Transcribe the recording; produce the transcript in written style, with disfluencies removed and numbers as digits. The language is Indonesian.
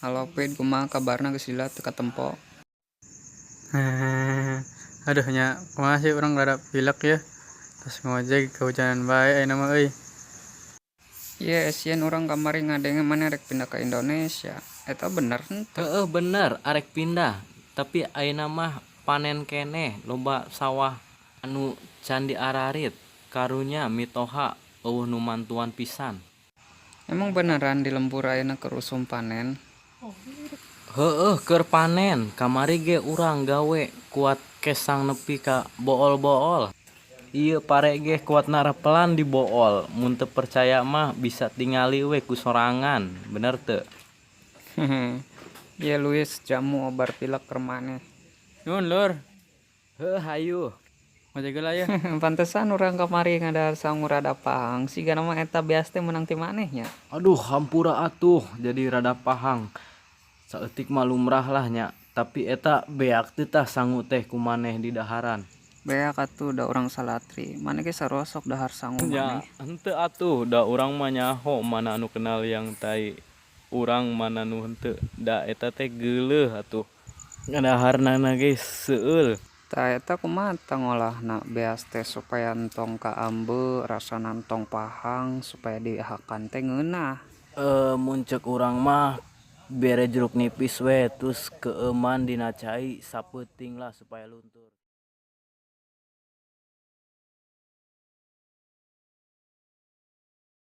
Halo Pit, kumaha kabarna geus lila teu katempo? Aduh nya kumaha sih urang rada pilek ya. Terus ngojek kehujanan bae ayeuna mah euy. Ieu sieun urang kamari ngadenge maneh rek pindah ke Indonesia. Eta bener henteu? Heeh bener arek pindah. Tapi ayeuna mah panen keneh loba sawah anu can diararit. Karunya mitoha eueuh nu mantuan pisan. Emang beneran di lembur ayeuna keur usum panen? Heueuh keur panen. Kamari ge urang gawe kuat kesang nepi ka bool-bool. Ieu pare ge kuat narapelan di bool. Mun teu percaya mah bisa tingali we ku sorangan. Bener teu? Ieu Luis jamu obar pilek keur maneh. Nuhun lur, Heuh hayu. ngojek heula ya. Pantesan urang kamari ngadahar sangu rada pahang, sigana mah eta beas teh meunang ti maneh nya. Aduh hampura atuh jadi rada pahang. Saeutik mah lumrah lah nya. Tapi eta beak teu tah sangu teh kumaneh di daharan. Beak atuh da urang salatri, maneh ge sarosok dahar sangu Ya, maneh. henteu atuh da urang mah nyaho mana anu kenal yang tai. Urang mana nu henteu. Da eta teh geuleuh atuh. Ngadaharna ge seueul. Tah eta kumaha tah ngolahna beas teh supaya entong kaambeu, rasana entong pahang, supaya dihakan teh ngeunah. Mun ceuk urang mah bere jeruk nipis we terus keeuman dina cai sapeuting lah supaya luntur.